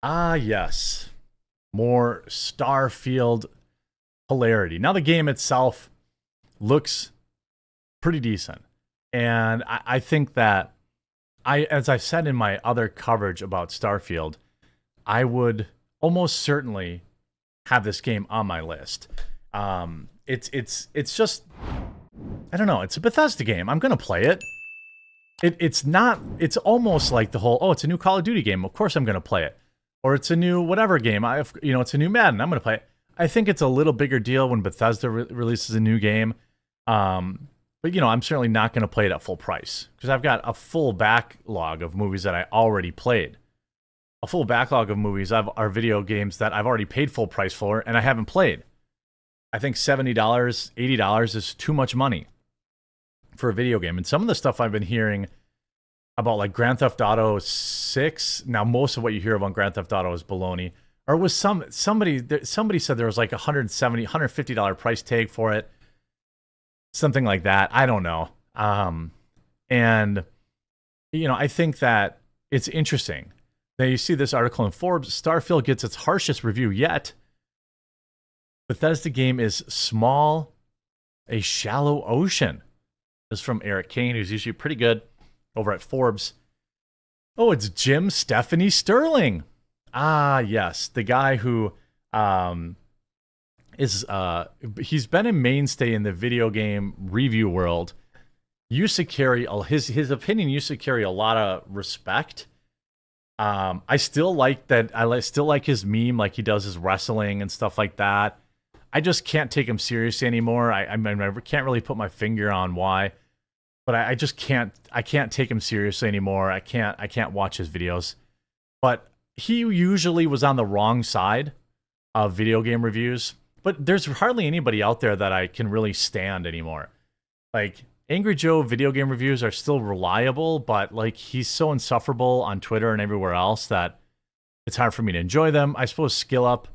Ah, yes. More Starfield hilarity. Now, the game itself looks pretty decent. And I think that as I said in my other coverage about Starfield, I would almost certainly have this game on my list. It's just, I don't know. It's a Bethesda game. I'm gonna play it. It's not. It's almost like the whole. Oh, it's a new Call of Duty game. Of course, I'm gonna play it. Or it's a new whatever game. It's a new Madden. I'm gonna play it. I think it's a little bigger deal when Bethesda releases a new game. But I'm certainly not gonna play it at full price because I've got a full backlog of movies that I already played. A full backlog of movies are video games that I've already paid full price for and I haven't played. I think $70, $80 is too much money for a video game. And some of the stuff I've been hearing about, like Grand Theft Auto 6, now most of what you hear about Grand Theft Auto is baloney. Or was somebody said there was like $170, $150 price tag for it. Something like that. I don't know. And I think that it's interesting. Now you see this article in Forbes, Starfield gets its harshest review yet. Bethesda game is small, a shallow ocean. This is from Eric Kane, who's usually pretty good over at Forbes. Oh, it's Jim Stephanie Sterling. Ah, yes. The guy who he's been a mainstay in the video game review world. Used to carry his opinion used to carry a lot of respect. I still like that. Still like his meme, like he does his wrestling and stuff like that. I just can't take him seriously anymore. I can't really put my finger on why, but I just can't. I can't take him seriously anymore. I can't watch his videos. But he usually was on the wrong side of video game reviews. But there's hardly anybody out there that I can really stand anymore. Like Angry Joe video game reviews are still reliable, but like he's so insufferable on Twitter and everywhere else that it's hard for me to enjoy them. I suppose Skill Up.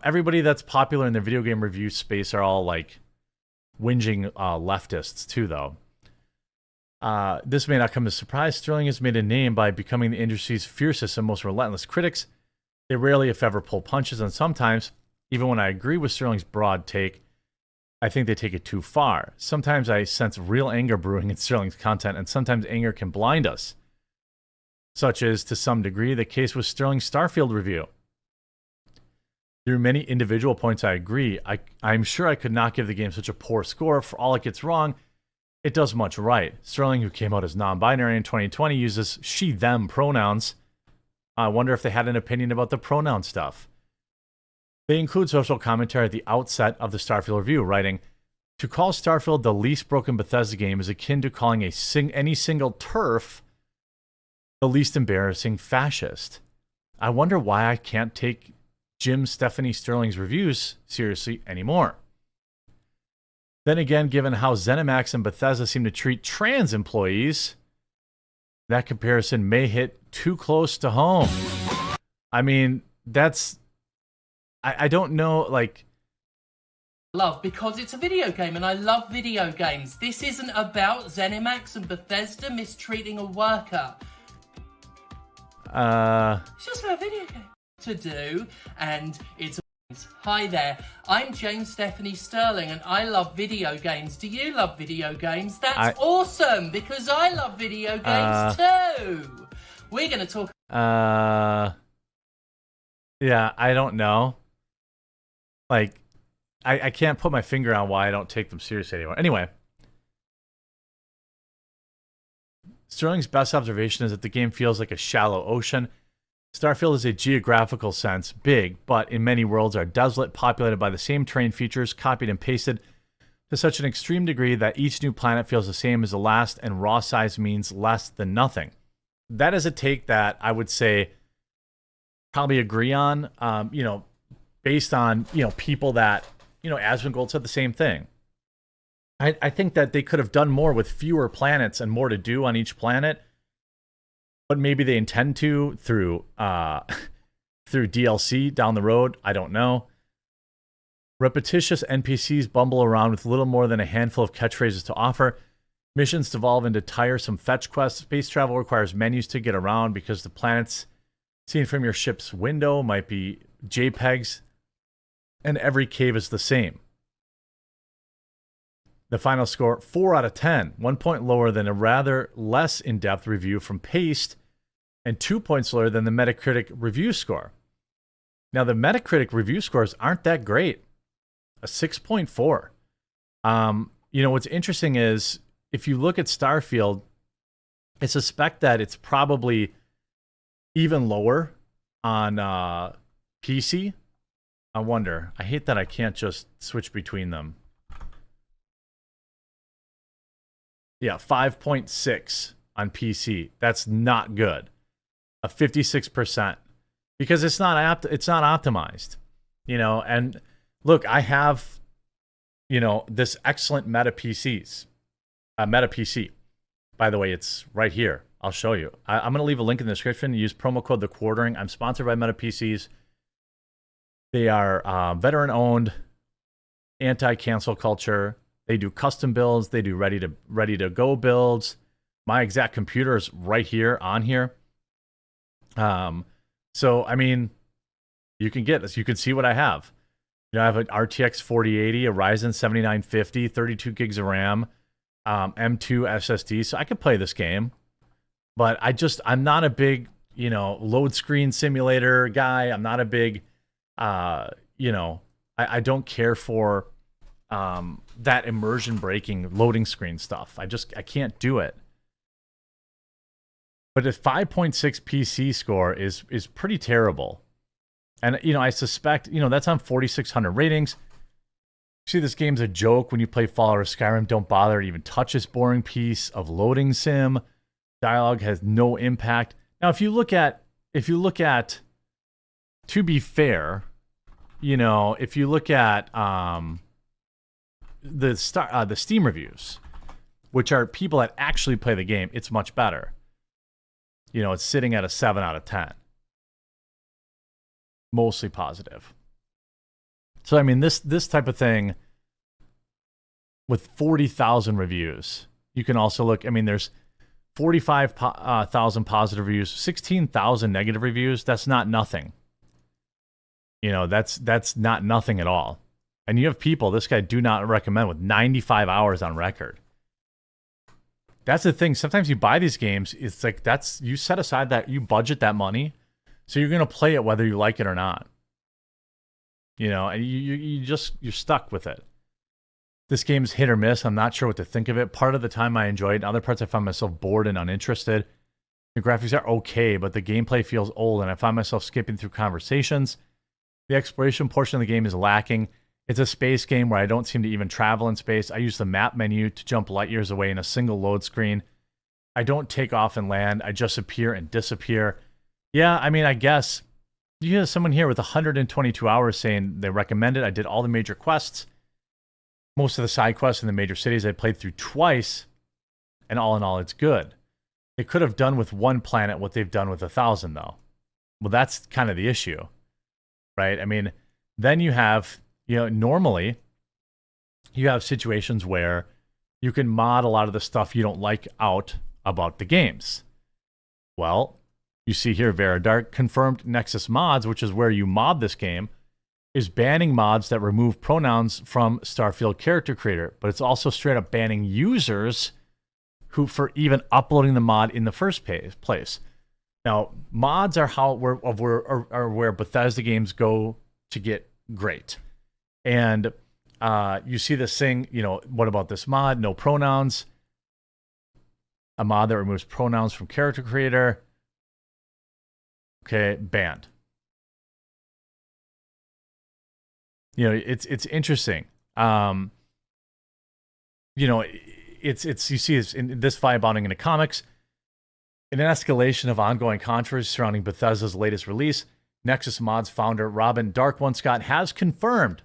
Everybody that's popular in the video game review space are all like whinging leftists too, though. This may not come as a surprise. Sterling has made a name by becoming the industry's fiercest and most relentless critics. They rarely, if ever, pull punches, and sometimes, even when I agree with Sterling's broad take, I think they take it too far. Sometimes I sense real anger brewing in Sterling's content, and sometimes anger can blind us. Such is, to some degree, the case with Sterling's Starfield review. Through many individual points I agree. I'm sure I could not give the game such a poor score. For all it gets wrong, it does much right. Sterling, who came out as non-binary in 2020, uses she/them pronouns. I wonder if they had an opinion about the pronoun stuff. They include social commentary at the outset of the Starfield review, writing, "To call Starfield the least broken Bethesda game is akin to calling any single TERF the least embarrassing fascist. I wonder why I can't take Jim Stephanie Sterling's reviews seriously anymore. Then again, given how ZeniMax and Bethesda seem to treat trans employees, that comparison may hit too close to home." I mean, that's... I don't know, like... Love, because it's a video game and I love video games. This isn't about ZeniMax and Bethesda mistreating a worker. It's just about a video game to do, and it's... Hi there, I'm James Stephanie Sterling and I love video games. Do you love video games? That's awesome, because I love video games too. We're going to talk... Yeah, I don't know. Like, I can't put my finger on why I don't take them seriously anymore. Anyway, Sterling's best observation is that the game feels like a shallow ocean. Starfield is a geographical sense big, but in many worlds are desolate, populated by the same terrain features, copied and pasted to such an extreme degree that each new planet feels the same as the last, and raw size means less than nothing. That is a take that I would say probably agree on, based on, people that, Asmongold said the same thing. I think that they could have done more with fewer planets and more to do on each planet, but maybe they intend to through DLC down the road. I don't know. Repetitious NPCs bumble around with little more than a handful of catchphrases to offer. Missions devolve into tiresome fetch quests. Space travel requires menus to get around because the planets Seen from your ship's window might be JPEGs, and every cave is the same. The final score, 4 out of 10, 1 point lower than a rather less in-depth review from Paste, and 2 points lower than the Metacritic review score. Now, the Metacritic review scores aren't that great. A 6.4. What's interesting is, if you look at Starfield, I suspect that it's probably even lower on PC. I wonder. I hate that I can't just switch between them. Yeah, 5.6 on PC. That's not good. A 56%. Because it's not optimized. And look, I have, this excellent Meta PC. By the way, it's right here. I'll show you. I'm going to leave a link in the description. Use promo code The Quartering. I'm sponsored by Meta PCs. They are veteran-owned, anti-cancel culture. They do custom builds. They do ready-to-go builds. My exact computer is right here on here. So, I mean, you can get this. You can see what I have. I have an RTX 4080, a Ryzen 7950, 32 gigs of RAM, M2 SSD. So I could play this game. But I'm not a big, load screen simulator guy. I'm not a big, I don't care for that immersion breaking loading screen stuff. I can't do it. But a 5.6 PC score is pretty terrible. And, I suspect, that's on 4,600 ratings. See, this game's a joke. When you play Fallout or Skyrim, don't bother to even touch this boring piece of loading sim. Dialogue has no impact. Now, if you look at, to be fair, if you look at the Steam reviews, which are people that actually play the game, it's much better. It's sitting at a 7 out of 10. Mostly positive. So, I mean, this type of thing with 40,000 reviews, you can also look, I mean, there's 45,000 positive reviews, 16,000 negative reviews. That's not nothing. That's not nothing at all. And you have people, this guy do not recommend, with 95 hours on record. That's the thing. Sometimes you buy these games, it's like you set aside that, you budget that money, so you're going to play it whether you like it or not. And you're stuck with it. This game's hit or miss. I'm not sure what to think of it. Part of the time I enjoy it. In other parts I find myself bored and uninterested. The graphics are okay, but the gameplay feels old, and I find myself skipping through conversations. The exploration portion of the game is lacking. It's a space game where I don't seem to even travel in space. I use the map menu to jump light years away in a single load screen. I don't take off and land. I just appear and disappear. Yeah, I mean, I guess you have someone here with 122 hours saying they recommend it. I did all the major quests. Most of the side quests in the major cities I played through twice. And all in all, it's good. They could have done with one planet what they've done with 1,000, though. Well, that's kind of the issue, right? I mean, then you have... normally you have situations where you can mod a lot of the stuff you don't like out about the games. Well, you see here, Veridark confirmed Nexus Mods, which is where you mod this game, is banning mods that remove pronouns from Starfield Character Creator, but it's also straight up banning users who for even uploading the mod in the first place. Now, mods are where Bethesda games go to get great. And you see this thing, what about this mod? No pronouns. A mod that removes pronouns from Character Creator. Okay, banned. It's interesting. It's you see it's in this vibe bounding into comics. In an escalation of ongoing controversy surrounding Bethesda's latest release, Nexus Mods founder Robin Dark One Scott has confirmed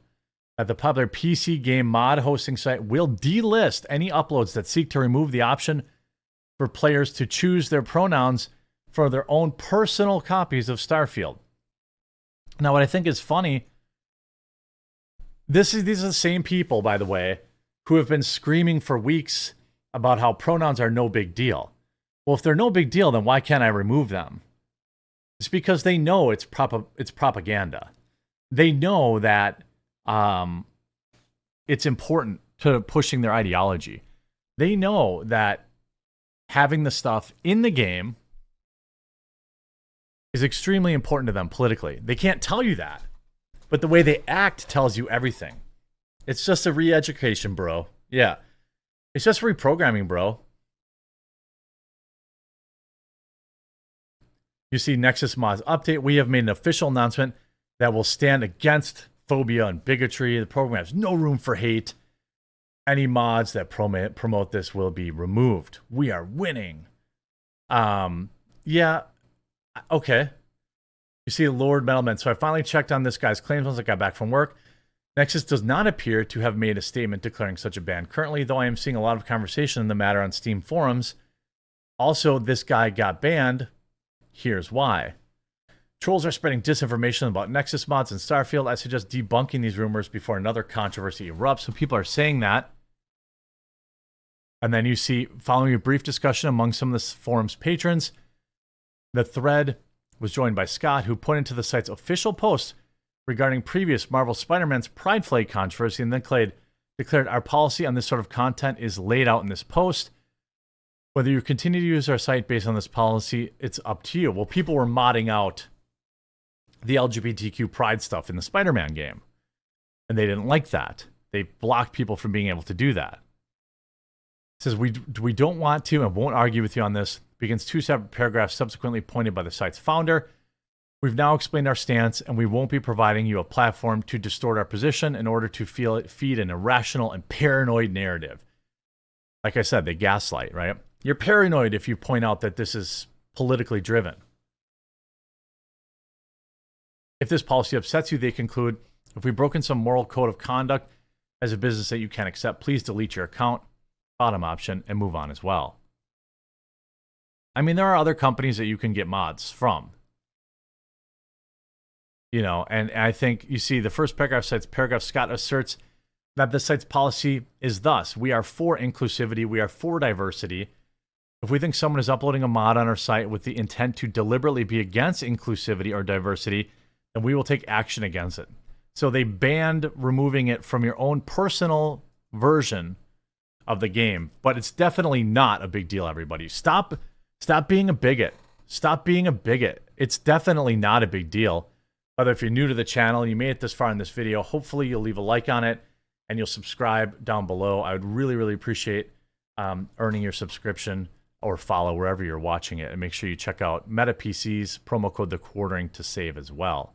that the popular PC game mod hosting site will delist any uploads that seek to remove the option for players to choose their pronouns for their own personal copies of Starfield. Now, what I think is funny, these are the same people, by the way, who have been screaming for weeks about how pronouns are no big deal. Well, if they're no big deal, then why can't I remove them? It's because they know it's propaganda. They know that it's important to pushing their ideology. They know that having the stuff in the game is extremely important to them politically. They can't tell you that, but the way they act tells you everything. It's just a re-education, bro. Yeah. It's just reprogramming, bro. You see Nexus Mods update. We have made an official announcement that will stand against phobia and bigotry. The program has no room for hate. Any mods that promote this will be removed. We are winning. Yeah. Okay. You see Lord Metalman. So I finally checked on this guy's claims once I got back from work. Nexus does not appear to have made a statement declaring such a ban currently, though I am seeing a lot of conversation in the matter on Steam forums. Also, this guy got banned. Here's why. Trolls are spreading disinformation about Nexus mods and Starfield. I suggest debunking these rumors before another controversy erupts. So people are saying that. And then you see, following a brief discussion among some of the forum's patrons, the thread was joined by Scott, who pointed to the site's official post regarding previous Marvel Spider-Man's Pride Flag controversy, and then declared our policy on this sort of content is laid out in this post. Whether you continue to use our site based on this policy, it's up to you. Well, people were modding out the LGBTQ pride stuff in the Spider-Man game, and they didn't like that. They blocked people from being able to do that. It says, we don't want to and won't argue with you on this. Begins 2 separate paragraphs subsequently pointed by the site's founder. We've now explained our stance, and we won't be providing you a platform to distort our position in order to feed an irrational and paranoid narrative. Like I said, they gaslight, right? You're paranoid if you point out that this is politically driven. If this policy upsets you, they conclude, if we've broken some moral code of conduct as a business that you can't accept, please delete your account, bottom option, and move on as well. I mean, there are other companies that you can get mods from. You know, and I think you see the first paragraph says, paragraph Scott asserts that the site's policy is thus: we are for inclusivity, we are for diversity. If we think someone is uploading a mod on our site with the intent to deliberately be against inclusivity or diversity, then we will take action against it. So they banned removing it from your own personal version of the game, but it's definitely not a big deal, everybody. Stop being a bigot. Stop being a bigot. It's definitely not a big deal. Whether if you're new to the channel, you made it this far in this video, hopefully you'll leave a like on it and you'll subscribe down below. I would really, really appreciate earning your subscription or follow wherever you're watching it. And make sure you check out Meta PC's promo code The Quartering to save as well.